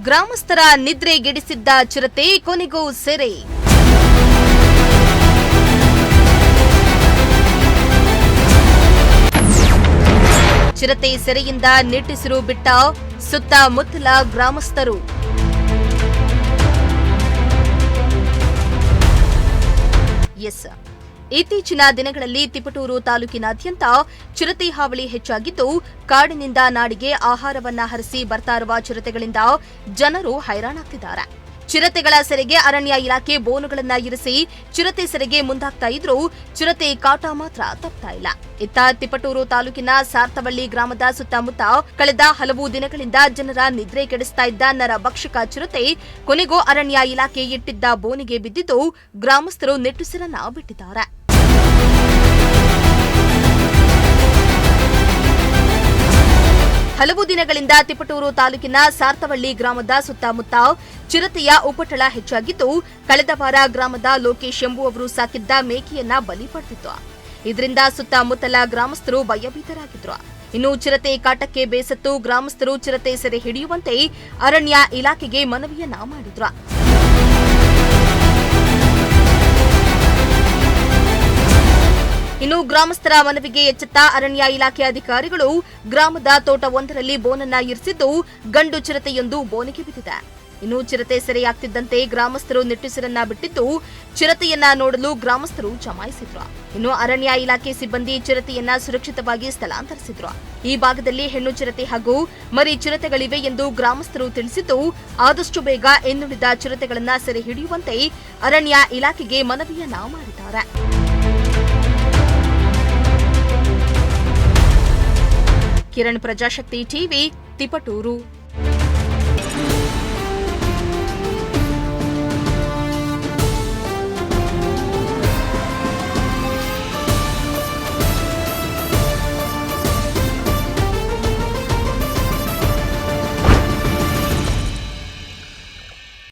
ಗ್ರಾಮಸ್ಥರ ನಿದ್ರೆಗೆಡಿಸಿದ್ದ ಚಿರತೆ ಕೊನೆಗೂ ಸೆರೆ. ಚಿರತೆ ಸೆರೆಯಿಂದ ನಿಟ್ಟುಸಿರು ಬಿಟ್ಟ ಸುತ್ತಮುತ್ತಲ ಗ್ರಾಮಸ್ಥರು. ಇತ್ತೀಚಿನ ದಿನಗಳಲ್ಲಿ ತಿಪಟೂರು ತಾಲೂಕಿನಾದ್ಯಂತ ಚಿರತೆ ಹಾವಳಿ ಹೆಚ್ಚಾಗಿದ್ದು, ಕಾಡಿನಿಂದ ನಾಡಿಗೆ ಆಹಾರವನ್ನ ಹರಿಸಿ ಬರ್ತಾ ಇರುವ ಚಿರತೆಗಳಿಂದ ಜನರು ಹೈರಾಣಾಗ್ತಿದ್ದಾರೆ. ಚಿರತೆಗಳ ಸೆರೆಗೆ ಅರಣ್ಯ ಇಲಾಖೆ ಬೋನುಗಳನ್ನ ಇರಿಸಿ ಚಿರತೆ ಸೆರೆಗೆ ಮುಂದಾಗ್ತಾ ಇದ್ರೂ ಚಿರತೆ ಕಾಟ ಮಾತ್ರ ತಪ್ತಾ ಇಲ್ಲ. ಇತ್ತ ತಿಪಟೂರು ತಾಲೂಕಿನ ಸಾರ್ತವಳ್ಳಿ ಗ್ರಾಮದ ಸುತ್ತಮುತ್ತ ಕಳೆದ ಹಲವು ದಿನಗಳಿಂದ ಜನರ ನಿದ್ರೆ ಕೆಡಿಸ್ತಾ ಇದ್ದ ನರಭಕ್ಷಕ ಚಿರತೆ ಕೊನೆಗೂ ಅರಣ್ಯ ಇಲಾಖೆ ಇಟ್ಟಿದ್ದ ಬೋನಿಗೆ ಬಿದ್ದಿದ್ದು ಗ್ರಾಮಸ್ಥರು ನಿಟ್ಟುಸಿರನ್ನ ಬಿಟ್ಟಿದ್ದಾರೆ. ಹಲವು ದಿನಗಳಿಂದ ತಿಪಟೂರು ತಾಲೂಕಿನ ಸಾರ್ತವಳ್ಳಿ ಗ್ರಾಮದ ಸುತ್ತಮುತ್ತ ಚಿರತೆಯ ಉಪಟಳ ಹೆಚ್ಚಾಗಿದ್ದು, ಕಳೆದ ವಾರ ಗ್ರಾಮದ ಲೋಕೇಶ್ ಎಂಬುವವರು ಸಾಕಿದ್ದ ಮೇಕೆಯನ್ನ ಬಲಿ ಪಡೆದಿತ್ತು. ಇದರಿಂದ ಸುತ್ತಮುತ್ತಲ ಗ್ರಾಮಸ್ಥರು ಭಯಭೀತರಾಗಿದ್ರು. ಇನ್ನು ಚಿರತೆ ಕಾಟಕ್ಕೆ ಬೇಸತ್ತು ಗ್ರಾಮಸ್ಥರು ಚಿರತೆ ಸೆರೆ ಹಿಡಿಯುವಂತೆ ಅರಣ್ಯ ಇಲಾಖೆಗೆ ಮನವಿಯನ್ನ ಮಾಡಿದ್ರು. ಇನ್ನು ಗ್ರಾಮಸ್ಥರ ಮನವಿಗೆ ಎಚ್ಚೆತ್ತ ಅರಣ್ಯ ಇಲಾಖೆ ಅಧಿಕಾರಿಗಳು ಗ್ರಾಮದ ತೋಟವೊಂದರಲ್ಲಿ ಬೋನನ್ನ ಇರಿಸಿದ್ದು, ಗಂಡು ಚಿರತೆಯೊಂದು ಬೋನಿಗೆ ಬಿದ್ದಿದೆ. ಇನ್ನು ಚಿರತೆ ಸೆರೆಯಾಗ್ತಿದ್ದಂತೆ ಗ್ರಾಮಸ್ಥರು ನಿಟ್ಟುಸಿರನ್ನ ಬಿಟ್ಟಿದ್ದು, ಚಿರತೆಯನ್ನ ನೋಡಲು ಗ್ರಾಮಸ್ಥರು ಜಮಾಯಿಸಿದ್ರು. ಇನ್ನು ಅರಣ್ಯ ಇಲಾಖೆ ಸಿಬ್ಬಂದಿ ಚಿರತೆಯನ್ನ ಸುರಕ್ಷಿತವಾಗಿ ಸ್ಥಳಾಂತರಿಸಿದ್ರು. ಈ ಭಾಗದಲ್ಲಿ ಹೆಣ್ಣು ಚಿರತೆ ಹಾಗೂ ಮರಿ ಚಿರತೆಗಳಿವೆ ಎಂದು ಗ್ರಾಮಸ್ಥರು ತಿಳಿಸಿದ್ದು, ಆದಷ್ಟು ಬೇಗ ಇನ್ನುಳಿದ ಚಿರತೆಗಳನ್ನ ಸೆರೆ ಹಿಡಿಯುವಂತೆ ಅರಣ್ಯ ಇಲಾಖೆಗೆ ಮನವಿಯನ್ನ ಮಾಡಿದ್ದಾರೆ. ಕಿರಣ್, ಪ್ರಜಾಶಕ್ತಿ ಟಿವಿ, ತಿಪಟೂರು.